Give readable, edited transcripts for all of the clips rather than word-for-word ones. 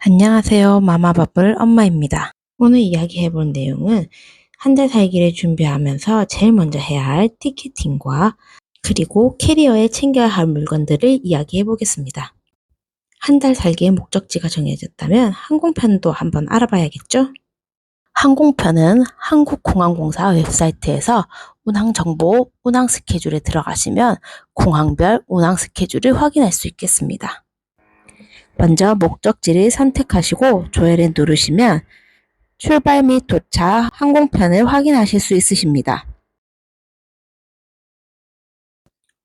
안녕하세요. 마마버블 엄마입니다. 오늘 이야기해볼 내용은 한 달 살기를 준비하면서 제일 먼저 해야 할 티켓팅과 그리고 캐리어에 챙겨야 할 물건들을 이야기해 보겠습니다. 한 달 살기의 목적지가 정해졌다면 항공편도 한번 알아봐야겠죠? 항공편은 한국공항공사 웹사이트에서 운항정보, 운항 스케줄에 들어가시면 공항별 운항 스케줄을 확인할 수 있겠습니다. 먼저 목적지를 선택하시고 조회를 누르시면 출발 및 도착 항공편을 확인하실 수 있으십니다.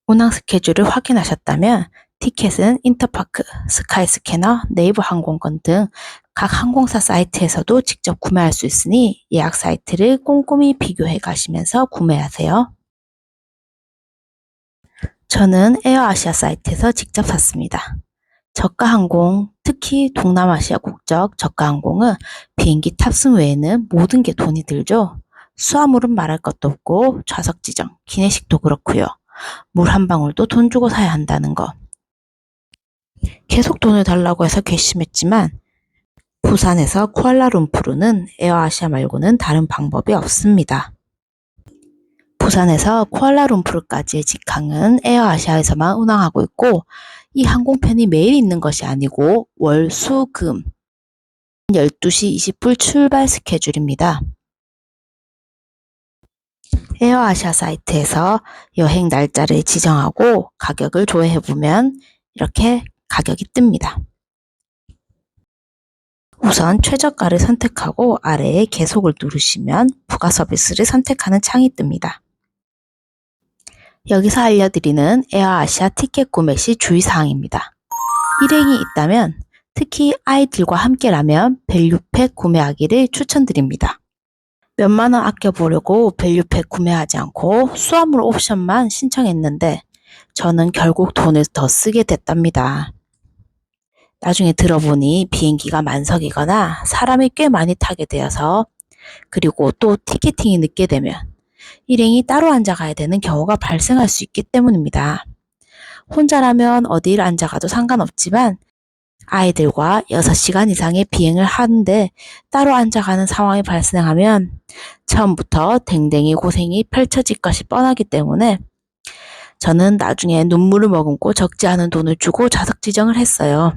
운항 스케줄을 확인하셨다면 티켓은 인터파크, 스카이스캐너, 네이버 항공권 등 각 항공사 사이트에서도 직접 구매할 수 있으니 예약 사이트를 꼼꼼히 비교해 가시면서 구매하세요. 저는 에어아시아 사이트에서 직접 샀습니다. 저가항공, 특히 동남아시아 국적 저가항공은 비행기 탑승 외에는 모든 게 돈이 들죠. 수화물은 말할 것도 없고 좌석 지정, 기내식도 그렇고요. 물 한 방울도 돈 주고 사야 한다는 거. 계속 돈을 달라고 해서 괘씸했지만 부산에서 쿠알라룸푸르는 에어아시아 말고는 다른 방법이 없습니다. 부산에서 쿠알라룸푸르까지의 직항은 에어아시아에서만 운항하고 있고 이 항공편이 매일 있는 것이 아니고 월, 수, 금 12시 20분 출발 스케줄입니다. 에어아시아 사이트에서 여행 날짜를 지정하고 가격을 조회해보면 이렇게 가격이 뜹니다. 우선 최저가를 선택하고 아래에 계속을 누르시면 부가 서비스를 선택하는 창이 뜹니다. 여기서 알려드리는 에어아시아 티켓 구매 시 주의사항입니다. 일행이 있다면 특히 아이들과 함께라면 밸류팩 구매하기를 추천드립니다. 몇만 원 아껴보려고 밸류팩 구매하지 않고 수화물 옵션만 신청했는데 저는 결국 돈을 더 쓰게 됐답니다. 나중에 들어보니 비행기가 만석이거나 사람이 꽤 많이 타게 되어서 그리고 또 티켓팅이 늦게 되면 일행이 따로 앉아 가야 되는 경우가 발생할 수 있기 때문입니다. 혼자라면 어디를 앉아 가도 상관없지만 아이들과 6시간 이상의 비행을 하는데 따로 앉아 가는 상황이 발생하면 처음부터 댕댕이 고생이 펼쳐질 것이 뻔하기 때문에 저는 나중에 눈물을 머금고 적지 않은 돈을 주고 좌석 지정을 했어요.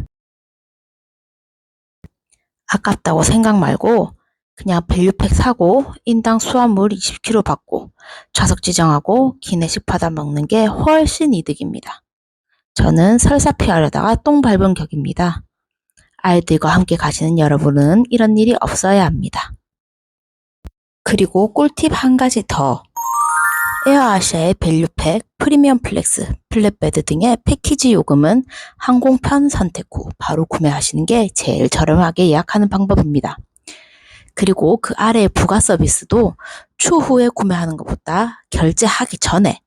아깝다고 생각 말고 그냥 밸류팩 사고 인당 수화물 20kg 받고 좌석 지정하고 기내식 받아 먹는 게 훨씬 이득입니다. 저는 설사 피하려다가 똥 밟은 격입니다. 아이들과 함께 가시는 여러분은 이런 일이 없어야 합니다. 그리고 꿀팁 한 가지 더. 에어아시아의 밸류팩, 프리미엄 플렉스, 플랫베드 등의 패키지 요금은 항공편 선택 후 바로 구매하시는 게 제일 저렴하게 예약하는 방법입니다. 그리고 그 아래의 부가 서비스도 추후에 구매하는 것보다 결제하기 전에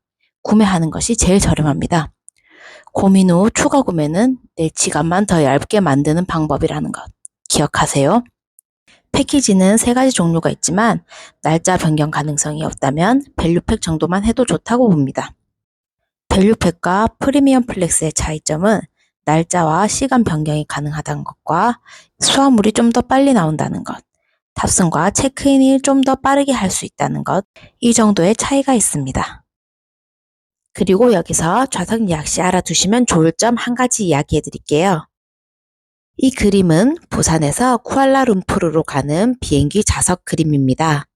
구매하는 것이 제일 저렴합니다. 고민 후 추가 구매는 내 지갑만 더 얇게 만드는 방법이라는 것 기억하세요. 패키지는 3가지 종류가 있지만 날짜 변경 가능성이 없다면 밸류팩 정도만 해도 좋다고 봅니다. 밸류팩과 프리미엄 플렉스의 차이점은 날짜와 시간 변경이 가능하다는 것과 수화물이 좀 더 빨리 나온다는 것, 탑승과 체크인을 좀 더 빠르게 할 수 있다는 것, 이 정도의 차이가 있습니다. 그리고 여기서 좌석 예약 시 알아두시면 좋을 점 한 가지 이야기해 드릴게요. 이 그림은 부산에서 쿠알라룸푸르로 가는 비행기 좌석 그림입니다.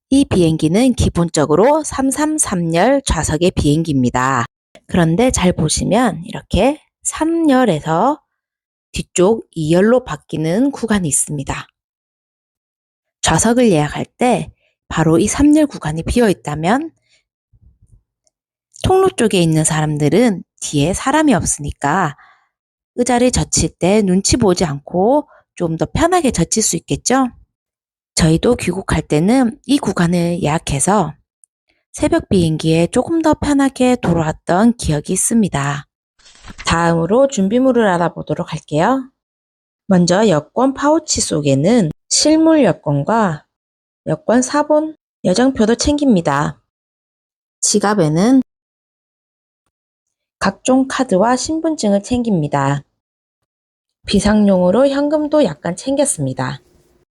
이 비행기는 기본적으로 333열 좌석의 비행기입니다. 그런데 잘 보시면 이렇게 3열에서 뒤쪽 2열로 바뀌는 구간이 있습니다. 좌석을 예약할 때 바로 이 3열 구간이 비어 있다면 통로 쪽에 있는 사람들은 뒤에 사람이 없으니까 의자를 젖힐 때 눈치 보지 않고 좀 더 편하게 젖힐 수 있겠죠? 저희도 귀국할 때는 이 구간을 예약해서 새벽 비행기에 조금 더 편하게 돌아왔던 기억이 있습니다. 다음으로 준비물을 알아보도록 할게요. 먼저 여권 파우치 속에는 실물 여권과 여권 사본, 여정표도 챙깁니다. 지갑에는 각종 카드와 신분증을 챙깁니다. 비상용으로 현금도 약간 챙겼습니다.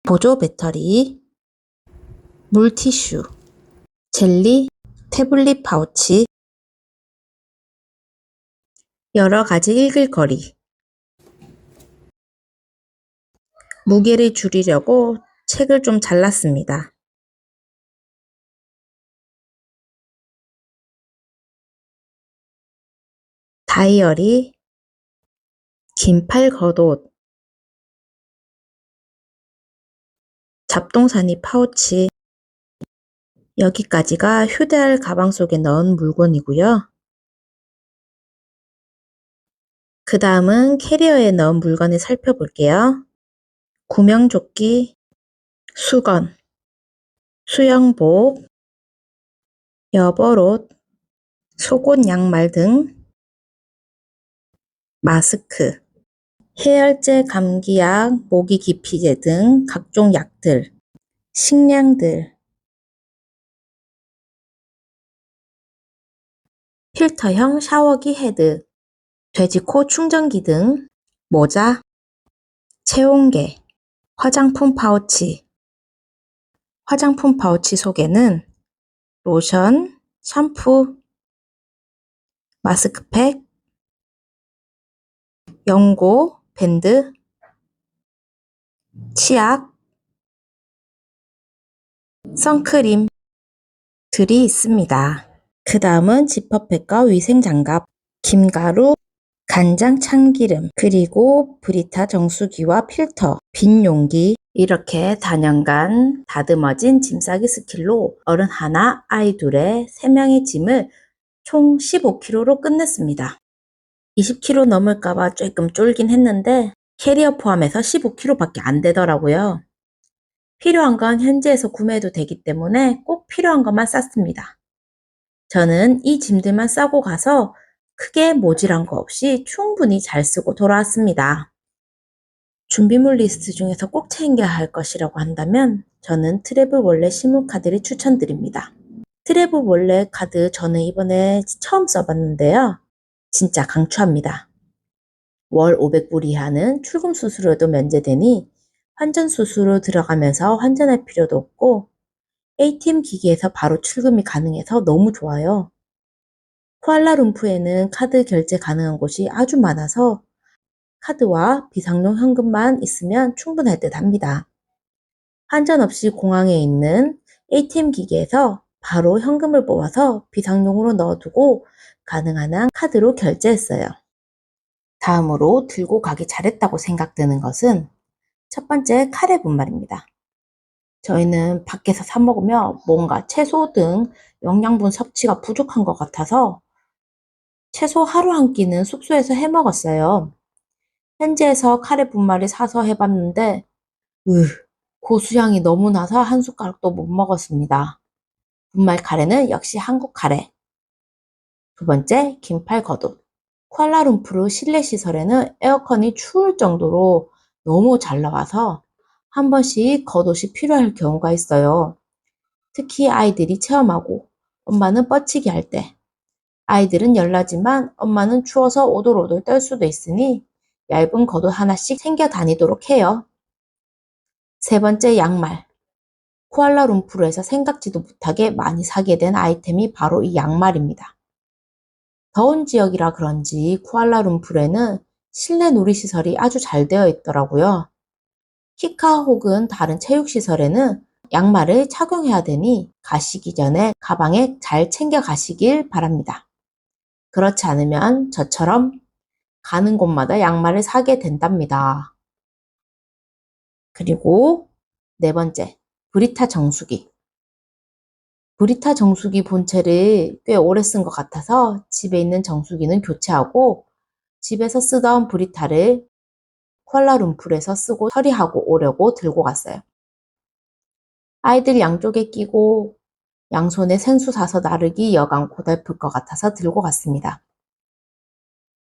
보조 배터리, 물티슈, 젤리, 태블릿 파우치, 여러 가지 읽을 거리. 무게를 줄이려고 책을 좀 잘랐습니다. 다이어리, 긴팔 겉옷, 잡동사니 파우치, 여기까지가 휴대할 가방 속에 넣은 물건이고요. 그 다음은 캐리어에 넣은 물건을 살펴볼게요. 구명조끼, 수건, 수영복, 여벌옷, 속옷 양말 등, 마스크, 해열제, 감기약, 모기 기피제 등 각종 약들, 식량들, 필터형 샤워기 헤드, 돼지코 충전기 등, 모자, 체온계, 화장품 파우치. 화장품 파우치 속에는 로션, 샴푸, 마스크팩, 연고, 밴드, 치약, 선크림들이 있습니다. 그 다음은 지퍼백과 위생장갑, 김가루, 간장 참기름, 그리고 브리타 정수기와 필터, 빈 용기, 이렇게 단연간 다듬어진 짐 싸기 스킬로 어른 하나, 아이 둘의 3명의 짐을 총 15kg로 끝냈습니다. 20kg 넘을까봐 조금 쫄긴 했는데 캐리어 포함해서 15kg밖에 안 되더라고요. 필요한 건 현지에서 구매해도 되기 때문에 꼭 필요한 것만 쌌습니다. 저는 이 짐들만 싸고 가서 크게 모질한 거 없이 충분히 잘 쓰고 돌아왔습니다. 준비물 리스트 중에서 꼭 챙겨야 할 것이라고 한다면 저는 트래블 월렛 신용카드를 추천드립니다. 트래블 월렛 카드 저는 이번에 처음 써봤는데요. 진짜 강추합니다. 월 500불 이하는 출금 수수료도 면제되니 환전 수수료 들어가면서 환전할 필요도 없고 ATM 기기에서 바로 출금이 가능해서 너무 좋아요. 쿠알라룸푸르에는 카드 결제 가능한 곳이 아주 많아서 카드와 비상용 현금만 있으면 충분할 듯 합니다. 환전 없이 공항에 있는 ATM 기기에서 바로 현금을 뽑아서 비상용으로 넣어두고 가능한 한 카드로 결제했어요. 다음으로 들고 가기 잘했다고 생각되는 것은 첫 번째 카레 분말입니다. 저희는 밖에서 사 먹으면 뭔가 채소 등 영양분 섭취가 부족한 것 같아서 채소 하루 한 끼는 숙소에서 해 먹었어요. 현지에서 카레 분말을 사서 해봤는데 고수향이 너무 나서 한 숟가락도 못 먹었습니다. 분말 카레는 역시 한국 카레. 두 번째, 긴팔 겉옷. 쿠알라룸푸르 실내 시설에는 에어컨이 추울 정도로 너무 잘 나와서 한 번씩 겉옷이 필요할 경우가 있어요. 특히 아이들이 체험하고 엄마는 뻗치기 할 때. 아이들은 열나지만 엄마는 추워서 오돌오돌 떨 수도 있으니 얇은 겉옷 하나씩 챙겨 다니도록 해요. 세 번째, 양말. 쿠알라룸푸르에서 생각지도 못하게 많이 사게 된 아이템이 바로 이 양말입니다. 더운 지역이라 그런지 쿠알라룸푸르에는 실내 놀이시설이 아주 잘 되어 있더라고요. 키카 혹은 다른 체육시설에는 양말을 착용해야 되니 가시기 전에 가방에 잘 챙겨 가시길 바랍니다. 그렇지 않으면 저처럼 가는 곳마다 양말을 사게 된답니다. 그리고 네 번째, 브리타 정수기. 브리타 정수기 본체를 꽤 오래 쓴 것 같아서 집에 있는 정수기는 교체하고 집에서 쓰던 브리타를 쿠알라룸푸르에서 쓰고 처리하고 오려고 들고 갔어요. 아이들 양쪽에 끼고 양손에 생수 사서 나르기 여간 고달플 것 같아서 들고 갔습니다.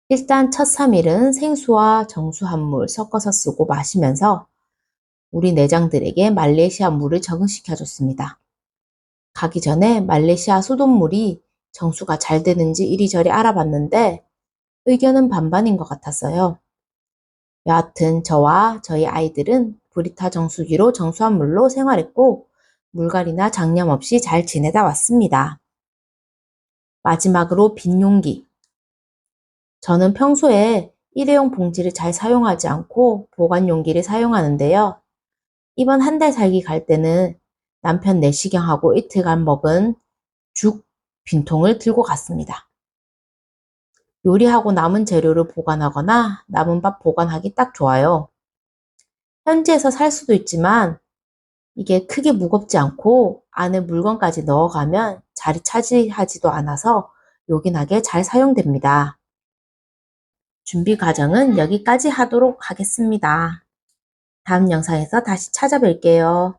일단 첫 3일은 생수와 정수한물 섞어서 쓰고 마시면서 우리 내장들에게 말레이시아 물을 적응시켜줬습니다. 가기 전에 말레이시아 수돗물이 정수가 잘 되는지 이리저리 알아봤는데 의견은 반반인 것 같았어요. 여하튼 저와 저희 아이들은 브리타 정수기로 정수한 물로 생활했고 물갈이나 장염 없이 잘 지내다 왔습니다. 마지막으로 빈 용기. 저는 평소에 일회용 봉지를 잘 사용하지 않고 보관 용기를 사용하는데요. 이번 한 달 살기 갈 때는 남편 내시경하고 이틀간 먹은 죽 빈통을 들고 갔습니다. 요리하고 남은 재료를 보관하거나 남은 밥 보관하기 딱 좋아요. 현지에서 살 수도 있지만 이게 크게 무겁지 않고 안에 물건까지 넣어가면 자리 차지하지도 않아서 요긴하게 잘 사용됩니다. 준비 과정은 여기까지 하도록 하겠습니다. 다음 영상에서 다시 찾아뵐게요.